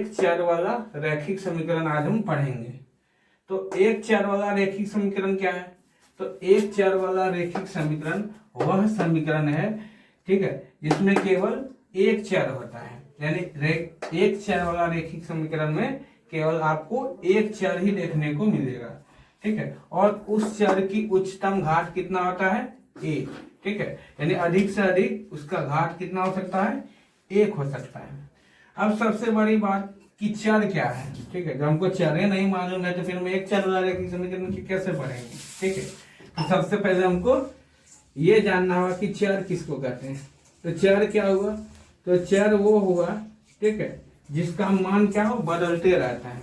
एक चर वाला रैखिक समीकरण आज हम पढ़ेंगे। तो एक चर वाला रैखिक समीकरण क्या है? तो एक चर वाला रैखिक समीकरण वह समीकरण है, ठीक है, जिसमें केवल एक चर होता है। यानी एक चर वाला रैखिक समीकरण में केवल आपको एक चर ही देखने को मिलेगा, ठीक है। और उस चर की उच्चतम घात कितना होता है? एक, ठीक है। यानी अधिक से अधिक उसका घात कितना हो सकता है? एक हो सकता है। अब सबसे बड़ी बात कि चर क्या है, ठीक है। जब हमको चरें नहीं मालूम है तो फिर हम एक चर वाला रैखिक समीकरण की कैसे पढ़ेंगे, ठीक है। तो सबसे पहले हमको ये जानना होगा कि चर किसको कहते हैं। तो चर क्या हुआ? तो चर वो हुआ, ठीक है, जिसका मान क्या हो? बदलते रहता है,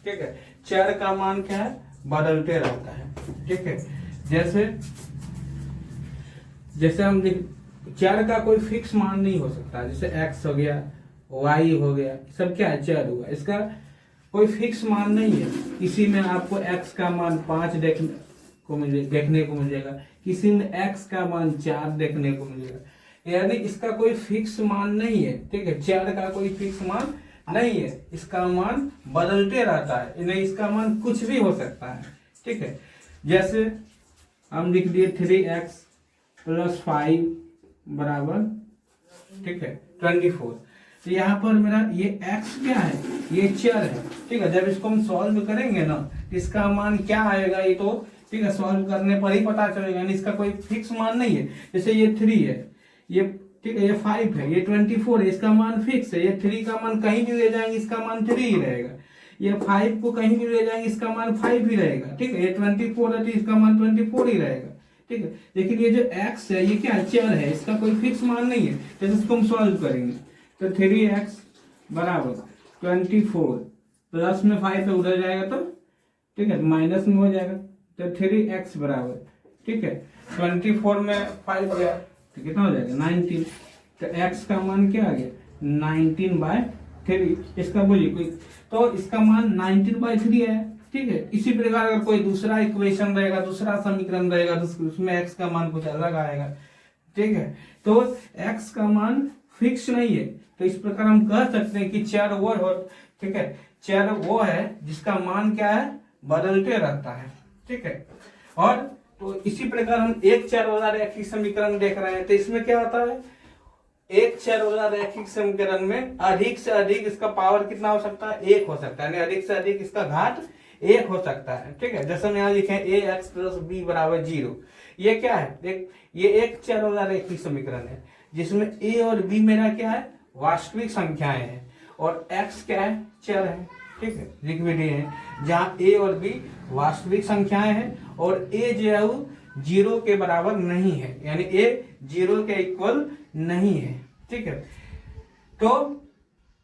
ठीक है। चर का मान क्या है? बदलते रहता है, ठीक है। जैसे हम चर का कोई फिक्स मान नहीं हो सकता। जैसे x हो गया, y हो गया, सब क्या है? चर हुआ। इसका कोई फिक्स मान नहीं है। किसी में आपको x का मान 5 देखने को मिलेगा, किसी में x का मान 4 देखने को मिलेगा। यानी इसका कोई फिक्स मान नहीं है, ठीक है। चर का कोई फिक्स मान नहीं है, इसका मान बदलते रहता है। नहीं, इसका मान कुछ भी हो सकता है, ठीक है। जैसे हम लिख दिए 3x + 5 बराबर, ठीक है, 24। तो यहाँ पर मेरा ये x क्या है? ये चर है, ठीक है। जब इसको हम सॉल्व करेंगे ना, इसका मान क्या आएगा ये तो, ठीक है, सॉल्व करने पर ही पता चलेगा। यानी इसका कोई फिक्स मान नहीं है। जैसे ये 3 है, ये, ठीक है, ये 5 है, ये 24 है, इसका मान फिक्स है। ये 3 का मान कहीं भी ले जाएंगे इसका मान 3 ही रहेगा। ये 5 को कहीं भी ले जाएंगे इसका मान 5 ही रहेगा, ठीक है। ये 24 है तो इसका मान 24 ही रहेगा, ठीक है। लेकिन ये जो x है ये क्या है? चर है, इसका कोई फिक्स मान नहीं है। जैसे इसको हम सॉल्व करेंगे तो 3x बराबर 24 प्लस में 5 पे उधर जाएगा तो, ठीक है, माइनस में हो जाएगा। तो 3x बराबर, ठीक है, 24 में 5 गया तो कितना हो जाएगा? 19। तो x का मान क्या आ गया? 19/3। इसका बोलिए कोई, तो इसका मान 19/3 है, ठीक है। इसी प्रकार अगर कोई दूसरा इक्वेशन रहेगा, दूसरा समीकरण रहेगा तो उसमें x का मान कुछ अलग आएगा, ठीक है। तो x का मान फिक्स नहीं है। तो इस प्रकार हम कह सकते हैं कि चर वो हो, ठीक है, चर वो है जिसका मान क्या है? बदलते रहता है, ठीक है। और तो इसी प्रकार हम एक चर वाला रैखिक समीकरण देख रहे हैं। तो इसमें क्या होता है? एक चर वाला रैखिक समीकरण में अधिक से अधिक इसका पावर कितना हो सकता है? एक हो सकता है। अधिक से अधिक इसका घात एक हो सकता है, ठीक है। जैसे हम यहाँ लिखे ax + b = 0। ये क्या है? ये एक चर वाला रैखिक समीकरण है जिसमें a और b मेरा क्या है? वास्तविक संख्याएं हैं और x क्या है? चर है, ठीक है। लिख भी दिए हैं जहाँ a और b वास्तविक संख्याएं हैं और a जो है वो 0 के बराबर नहीं है, यानी a 0 के इक्वल नहीं है, ठीक है। तो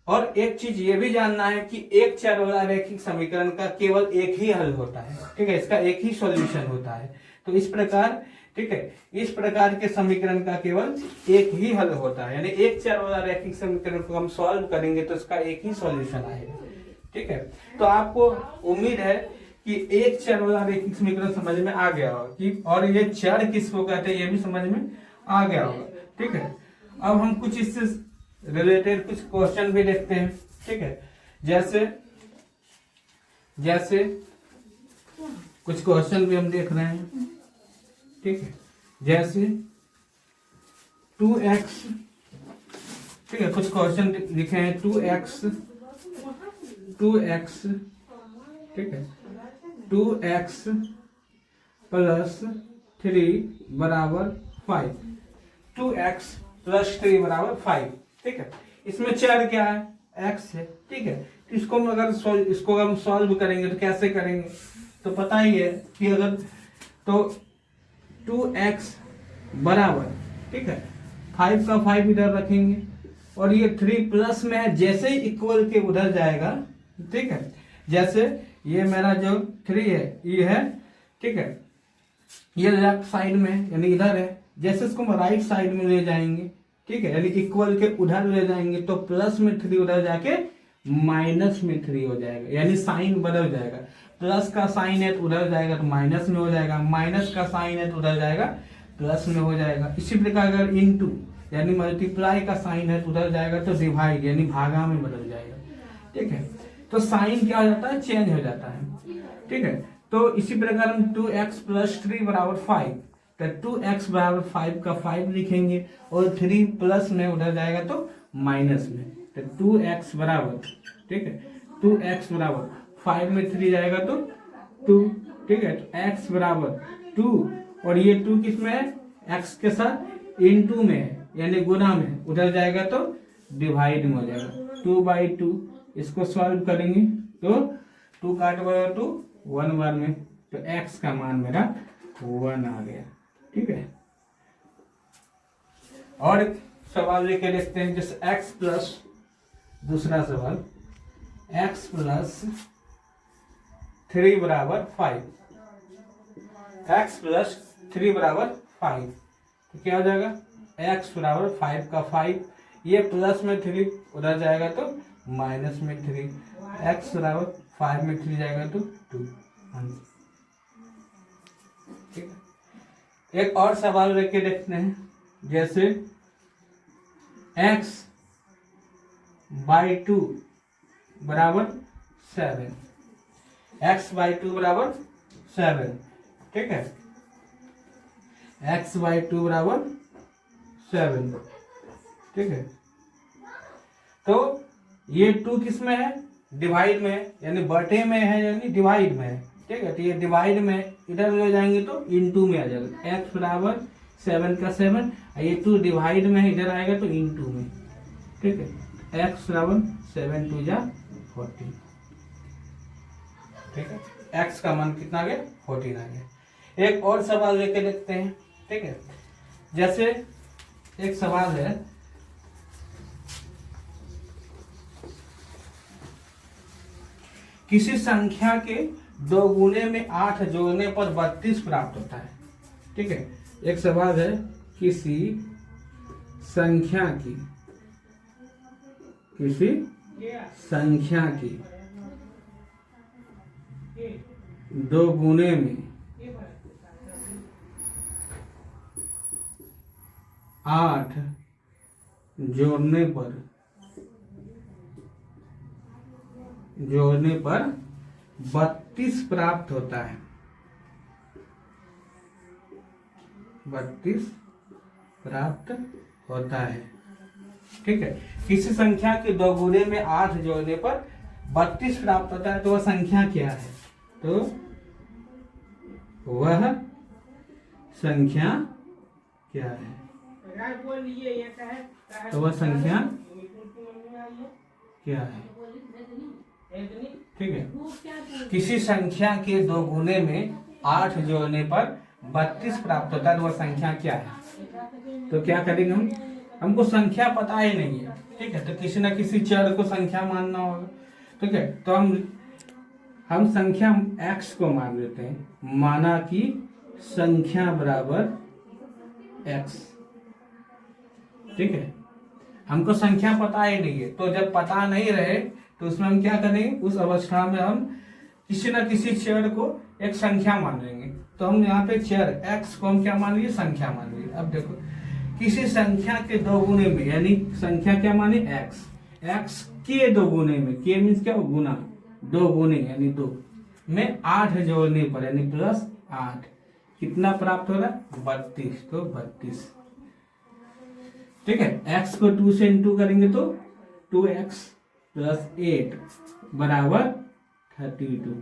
और एक चीज ये भी जानना है कि एक चर वाला रैखिक समीकरण का केवल एक ही हल होता है, ठीक है, इसका एक ही सॉल्यूशन होता है। तो इस प्रकार, ठीक है, इस प्रकार के समीकरण का केवल एक ही हल होता है। यानी एक चर वाला रैखिक समीकरण को हम सॉल्व करेंगे तो इसका एक ही सॉल्यूशन आएगा, ठीक है। तो आपको उम्मीद है कि एक चर वाला रैखिक समीकरण समझ में आ गया होगा कि, और ये चर किसको कहते हैं ये भी समझ में आ गया होगा, ठीक है। अब हम कुछ इससे रिलेटेड कुछ क्वेश्चन भी देखते हैं, ठीक है। जैसे कुछ क्वेश्चन भी हम देख रहे हैं, ठीक है। जैसे 2x, ठीक है, कुछ क्वेश्चन लिखे हैं 2x, ठीक है, 2x + 3 = 5, 2x + 3 = 5, ठीक है। इसमें चर क्या है? x है, ठीक है। इसको हम सॉल्व करेंगे तो कैसे करेंगे? तो पता ही है कि अगर तो 2x बराबर, ठीक है, 5 का 5 इधर रखेंगे और ये 3 प्लस में है, जैसे ही इक्वल के उधर जाएगा, ठीक है। जैसे ये मेरा जो 3 है ये है, ठीक है, ये लेफ्ट साइड में यानी इधर है, जैसे इसको हम राइट साइड में ले जाएंगे, ठीक है, यानी इक्वल के उधर ले जाएंगे तो प्लस में 3 उधर जाके माइनस में 3 हो जाएगा, यानी साइन बदल जाएगा। प्लस का साइन है तो उधर जाएगा तो माइनस में हो जाएगा, माइनस का साइन है तो उधर जाएगा प्लस में हो जाएगा। इसी प्रकार अगर इनटू यानी मल्टीप्लाई का साइन है तो उधर जाएगा तो डिवाइड यानी भागा में बदल जाएगा। ठीक है। तो साइन क्या हो जाता है, चेंज हो जाता है, ठीक है। तो इसी प्रकार हम 2x + 3 = 5, तो 2x = 5 का 5 लिखेंगे और 3 प्लस में उधर जाएगा तो माइनस में, तो 2x बराबर, ठीक है, 2x बराबर 5 में 3 जाएगा तो 2, ठीक है। तो x बराबर 2 और ये 2 किस में है, x के साथ इनटू में है यानी गुना में, उधर जाएगा तो डिवाइड में हो जाएगा 2/2। इसको सॉल्व करेंगे तो 2 काट बराबर 2 1 बार में, तो x का मान मेरा 1 आ गया, ठीक है। और सवाल लेके देखते हैं, जैसे x प्लस, दूसरा सवाल x + 3 = 5, x + 3 = 5, तो क्या हो जाएगा, x = 5 का 5, ये प्लस में 3 उधर जाएगा तो माइनस में 3, x = 5 में 3 जाएगा तो 2, ठीक है। एक और सवाल लेके देखते हैं, जैसे x/2 = 7, x/2 = 7, ठीक है, x/2 = 7, ठीक है। तो ये 2 किस में है, डिवाइड में है, यानी बटे में है यानी डिवाइड में है, ठीक है। तो ये डिवाइड में इधर ले जाएंगे तो इनटू में आ जाएगा, x = 7 का 7, ये 2 डिवाइड में है, इधर आएगा तो इनटू में, ठीक है। x = 7 2 = 14, ठीक है। x का मान कितना आ गया, 14 आ गया। एक और सवाल लेके देखते हैं, ठीक है। जैसे एक सवाल है, किसी संख्या के 2 गुने में 8 जोड़ने पर 32 प्राप्त होता है, ठीक है। एक सवाल है, किसी संख्या की 2 गुने में 8 जोड़ने पर 32 प्राप्त होता है, 32 प्राप्त होता है, ठीक है। किसी संख्या के 2 गुने में 8 जोड़ने पर 32 प्राप्त होता है, तो वह संख्या क्या है, तो वह संख्या क्या है, तो वह संख्या क्या है, ठीक है। किसी संख्या के 2 गुने में 8 जोड़ने पर 32 प्राप्त होता है, तो वह संख्या क्या है। तो क्या करेंगे हम, हमको संख्या पता ही नहीं है, ठीक है। तो किसी ना किसी चर को संख्या मानना होगा, ठीक है। तो हम संख्या x को मान लेते हैं, माना कि संख्या बराबर x, ठीक है। हमको संख्या पता ही नहीं है, तो जब पता नहीं रहे तो उसमें हम क्या करेंगे, उस अवस्था में हम किसी न किसी चर को एक संख्या मान लेंगे। तो हम यहाँ पे चर x को हम क्या मान लिए, संख्या मान लिए। अब देखो, किसी संख्या के 2 गुने में, यानी संख्या क्या माने, x के 2 गुने में, के मीन्स क्या, गुना, 2 गुने यानी 2 में 8 जोड़ने पर यानी +8 कितना प्राप्त हो रहा है, 32, तो 32, ठीक है। x को 2 से इंटू करेंगे तो 2x + 8 = 32,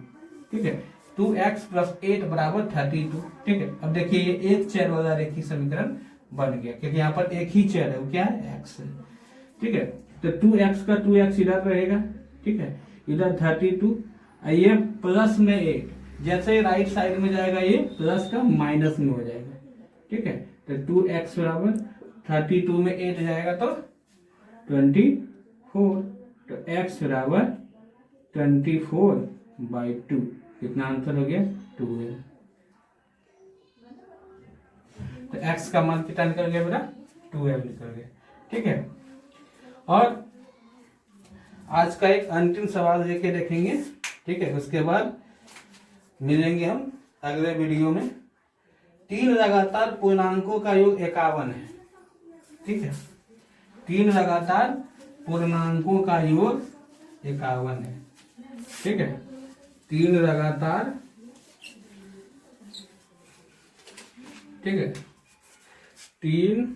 ठीक है। 2x + 8 = 32, ठीक है। अब देखिए ये एक चर वाला रेखीय समीकरण बन गया, क्योंकि यहाँ पर एक ही चर है, वो क्या है, x है, ठीक है। तो 2x का 2x इधर रहेगा, ठीक है, इधर 32, ये प्लस में 8, जैसे राइट साइड में जाएगा ये प्लस का माइनस में हो जाएगा, ठीक है। तो 2x = 32 में 8 जाएगा तो 24, तो x = 24/2, कितना आंसर हो गया, 12। तो x का मान कितना निकल गया बेटा, 12 निकल गया, ठीक है। और आज का एक अंतिम सवाल लेके देखेंगे, ठीक है। उसके बाद मिलेंगे हम अगले वीडियो में। 3 लगातार पूर्णांकों का योग 51 है, ठीक है। 3 लगातार पूर्णांकों का योग 51 है। ठीक है, 3 लगातार, ठीक है, 3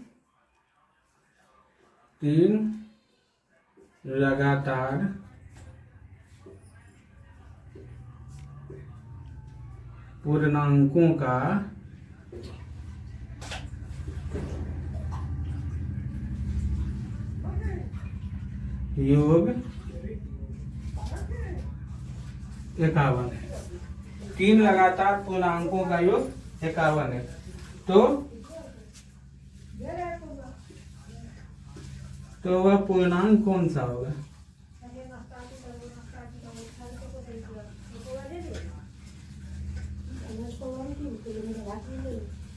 लगातार पूर्णांकों का योग 51 है। 3 लगातार पूर्णांकों का योग 51 है। तो वह पूर्णांक कौन सा होगा?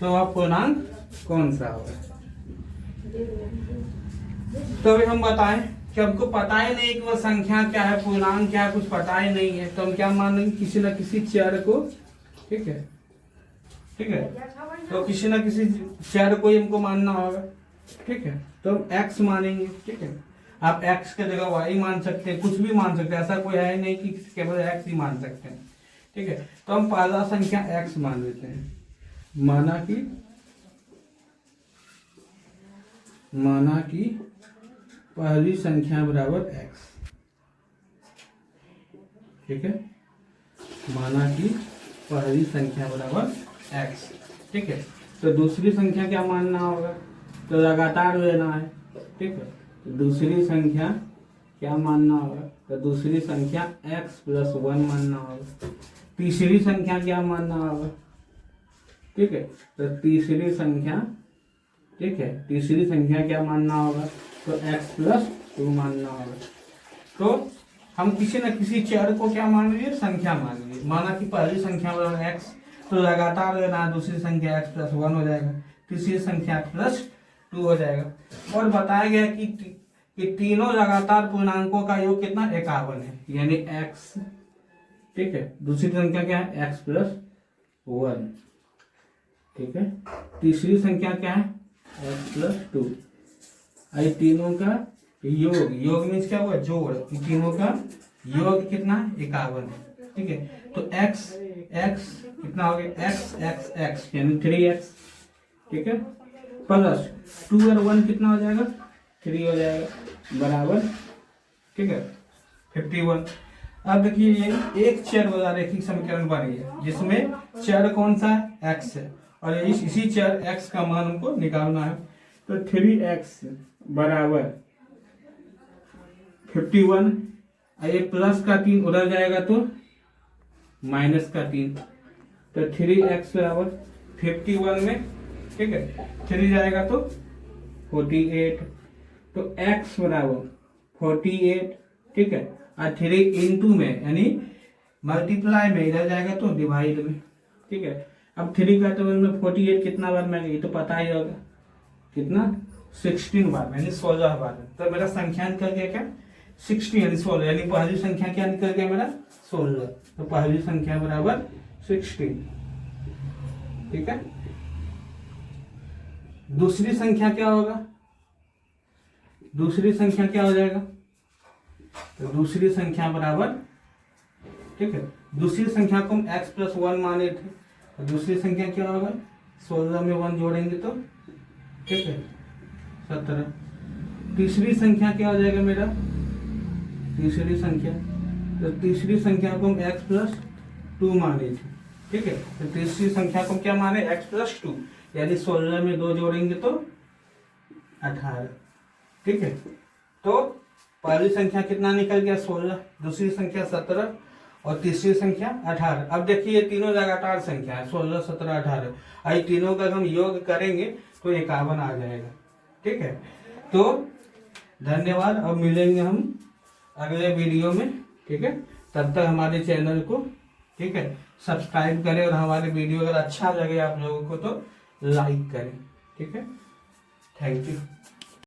तो वह पूर्णांक कौन सा होगा? तो अभी हम बताएं कि हमको पता ही नहीं कि वह संख्या क्या है, पूर्णांक क्या है, कुछ पता ही नहीं है, तो हम क्या मानेंगे? किसी न किसी चर को। ठीक है, ठीक है, तो किसी न किसी चर को हमको मानना होगा। ठीक है, तो हम x मानेंगे। ठीक है, आप x के जगह y मान सकते हैं, कुछ भी मान सकते हैं, ऐसा कोई है नहीं कि केवल x ही मान सकते हैं। ठीक है, तो हम पहला संख्या x मान लेते हैं। माना कि पहली संख्या बराबर x। ठीक है, माना कि पहली संख्या बराबर x। ठीक है, तो दूसरी संख्या क्या मानना होगा? तो लगातार लेना है। ठीक है, तो दूसरी संख्या क्या मानना होगा? तो दूसरी संख्या x+1 मानना होगा। तीसरी संख्या क्या मानना होगा? ठीक है, तो तीसरी संख्या, ठीक है, तीसरी संख्या क्या मानना होगा? तो x+2 मानना होगा। तो हम किसी न किसी चर को क्या मान लीजिए? संख्या मान लीजिए। माना कि पहली संख्या बराबर x, तो लगातार लेना, दूसरी संख्या x+1 हो जाएगा, तीसरी संख्या x+2 हो जाएगा। और बताया गया कि तीनों लगातार पूर्णांकों का योग कितना? 51 है, यानी x। ठीक है, दूसरी संख्या क्या है? x+1। ठीक है, तीसरी संख्या क्या है? x+2। आई तीनों का योग मीन्स क्या हुआ? जोड़। तीनों का योग कितना? 51 है। ठीक है, तो x कितना हो गया? x यानी 3x। ठीक है, प्लस 2 और 1 कितना हो जाएगा? 3 हो जाएगा, बराबर, ठीक है, 51। अब देखिए ये एक चर वाला रैखिक समीकरण बन गया जिसमें चर कौन सा है? x है, और इसी चर x का मान हमको निकालना है। तो 3x बराबर 51, ये प्लस का 3 उधर जाएगा तो माइनस का 3, तो 3x बराबर 51 में, ठीक है, 3 जाएगा तो 48, तो x बराबर 48। ठीक है, और 3 इंटू में यानी मल्टीप्लाई में, इधर जाएगा तो डिवाइड में। ठीक है, अब 3 का तो 48 कितना बार में, ये तो पता ही होगा कितना? 16 बार में, यानी 16 बार में। तो मेरा संख्या निकल गया क्या? 60 यानी 16, यानी पहली संख्या क्या निकल गया मेरा? 16। तो पहली संख्या बराबर 16। ठीक है, दूसरी संख्या क्या होगा? दूसरी संख्या क्या हो जाएगा? तो दूसरी संख्या बराबर, ठीक है, दूसरी संख्या को हम x+1 माने थे, तो दूसरी संख्या क्या होगा? 16 में 1 जोड़ेंगे तो, ठीक है, 17। तीसरी संख्या क्या हो जाएगा मेरा? तीसरी संख्या, तो तीसरी संख्या को हम x+2 माने थे। ठीक है, तो तीसरी संख्या को हम क्या माने? x+2, यानी 16 में 2 जोड़ेंगे तो 18। ठीक है, तो पहली संख्या कितना निकल गया? 16, दूसरी संख्या 17 और तीसरी संख्या 18। अब देखिए ये तीनों लगातार संख्या है, 16, 17, 18। आई तीनों का हम योग करेंगे तो 51 आ जाएगा। ठीक है, तो धन्यवाद। अब मिलेंगे हम अगले वीडियो में। ठीक है, तब तक हमारे चैनल को, ठीक है, सब्सक्राइब करें, और हमारे वीडियो अगर अच्छा लगे आप लोगों को तो लाइक करें। ठीक है, थैंक यू।